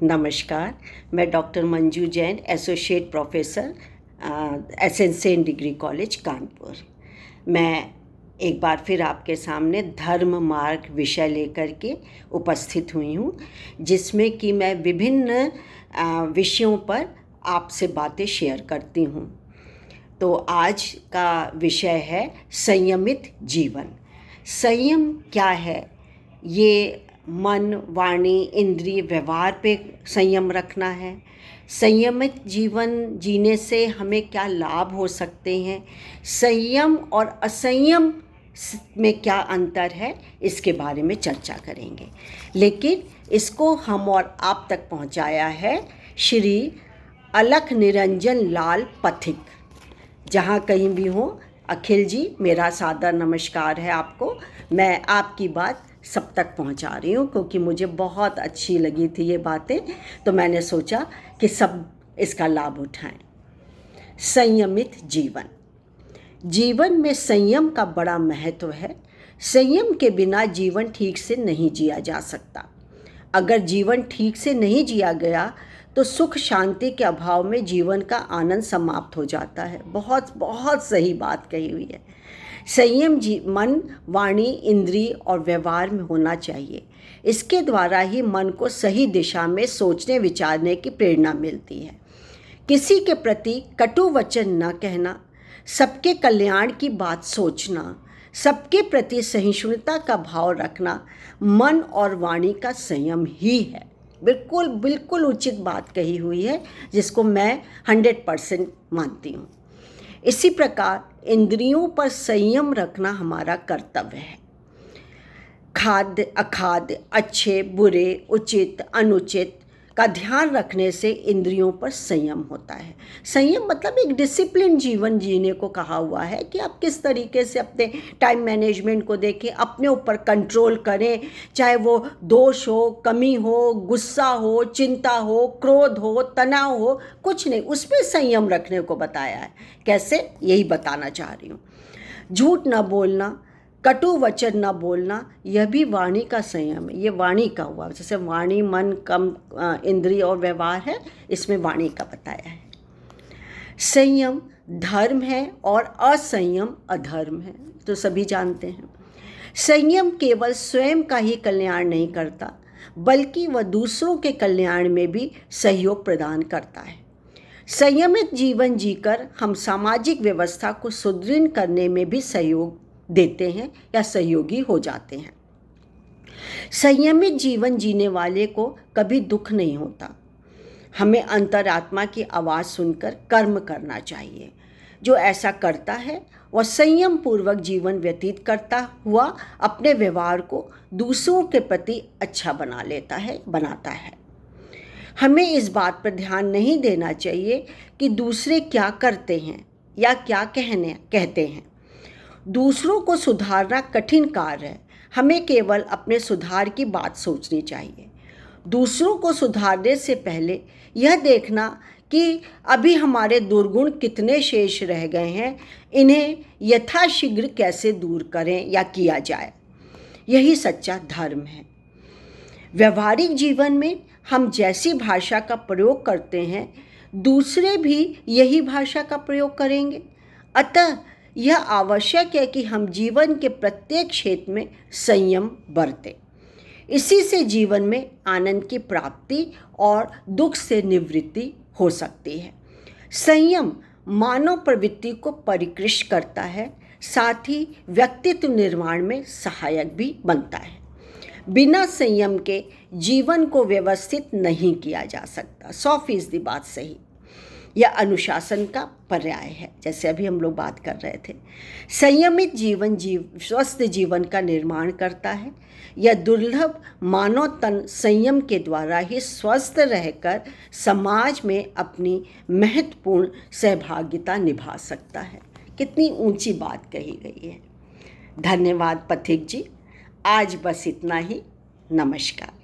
नमस्कार। मैं doctor Manju Jain, associate professor, SN degree college Kanpur. मैं एक बार फिर आपके सामने धर्म मार्ग विषय लेकर के उपस्थित हुई हूँ, जिसमें कि मैं विभिन्न विषयों पर आपसे बातें शेयर करती हूँ। तो आज का विषय है संयमित जीवन। संयम क्या है? ये मन, वाणी, इंद्रिय, व्यवहार पे संयम रखना है। संयमित जीवन जीने से हमें क्या लाभ हो सकते हैं? संयम और असंयम में क्या अंतर है, इसके बारे में चर्चा करेंगे। लेकिन इसको हम और आप तक पहुंचाया है श्री अलख निरंजन लाल पथिक। जहाँ कहीं भी हो, अखिल जी, मेरा सादर नमस्कार है आपको। मैं आपकी बात सब तक पहुंचा रही हूँ, क्योंकि मुझे बहुत अच्छी लगी थी ये बातें, तो मैंने सोचा कि सब इसका लाभ उठाएं। संयमित जीवन। जीवन में संयम का बड़ा महत्व है। संयम के बिना जीवन ठीक से नहीं जिया जा सकता। अगर जीवन ठीक से नहीं जिया गया तो सुख शांति के अभाव में जीवन का आनंद समाप्त हो जाता है। बहुत बहुत सही बात कही हुई है। संयम मन, वाणी, इंद्रिय और व्यवहार में होना चाहिए। इसके द्वारा ही मन को सही दिशा में सोचने विचारने की प्रेरणा मिलती है। किसी के प्रति कटु वचन न कहना, सबके कल्याण की बात सोचना, सबके प्रति सहिष्णुता का भाव रखना मन और वाणी का संयम ही है। बिल्कुल बिल्कुल उचित बात कही हुई है, जिसको मैं 100% मानती हूँ। इसी प्रकार इंद्रियों पर संयम रखना हमारा कर्तव्य है। खाद्य, अखाद्य, अच्छे, बुरे, उचित, अनुचित का ध्यान रखने से इंद्रियों पर संयम होता है। संयम मतलब एक डिसिप्लिन जीवन जीने को कहा हुआ है कि आप किस तरीके से अपने टाइम मैनेजमेंट को देखें, अपने ऊपर कंट्रोल करें, चाहे वो दोष हो, कमी हो, गुस्सा हो, चिंता हो, क्रोध हो, तनाव हो, कुछ नहीं, उसमें संयम रखने को बताया है। कैसे, यही बताना चाह रही हूँ। झूठ न बोलना, कटु वचन न बोलना, यह भी वाणी का संयम है। ये वाणी का हुआ, जैसे वाणी मन, कम इंद्रिय और व्यवहार है, इसमें वाणी का बताया है। संयम धर्म है और असंयम अधर्म है, तो सभी जानते हैं। संयम केवल स्वयं का ही कल्याण नहीं करता, बल्कि वह दूसरों के कल्याण में भी सहयोग प्रदान करता है। संयमित जीवन जीकर हम सामाजिक व्यवस्था को सुदृढ़ करने में भी सहयोग देते हैं या सहयोगी हो जाते हैं। संयमित जीवन जीने वाले को कभी दुख नहीं होता। हमें अंतरात्मा की आवाज़ सुनकर कर्म करना चाहिए। जो ऐसा करता है वह संयम पूर्वक जीवन व्यतीत करता हुआ अपने व्यवहार को दूसरों के प्रति अच्छा बनाता है। हमें इस बात पर ध्यान नहीं देना चाहिए कि दूसरे क्या करते हैं या क्या कहते हैं। दूसरों को सुधारना कठिन कार्य है। हमें केवल अपने सुधार की बात सोचनी चाहिए। दूसरों को सुधारने से पहले यह देखना कि अभी हमारे दुर्गुण कितने शेष रह गए हैं, इन्हें यथाशीघ्र कैसे दूर करें या किया जाए। यही सच्चा धर्म है। व्यवहारिक जीवन में हम जैसी भाषा का प्रयोग करते हैं, दूसरे भी यही भाषा का प्रयोग करेंगे। अतः यह आवश्यक है कि हम जीवन के प्रत्येक क्षेत्र में संयम बरतें। इसी से जीवन में आनंद की प्राप्ति और दुख से निवृत्ति हो सकती है। संयम मानव प्रवृत्ति को परिष्कृत करता है, साथ ही व्यक्तित्व निर्माण में सहायक भी बनता है। बिना संयम के जीवन को व्यवस्थित नहीं किया जा सकता। 100% बात सही। यह अनुशासन का पर्याय है, जैसे अभी हम लोग बात कर रहे थे। संयमित जीवन स्वस्थ जीवन का निर्माण करता है। यह दुर्लभ मानव तन संयम के द्वारा ही स्वस्थ रहकर समाज में अपनी महत्वपूर्ण सहभागिता निभा सकता है। कितनी ऊंची बात कही गई है। धन्यवाद पथिक जी। आज बस इतना ही। नमस्कार।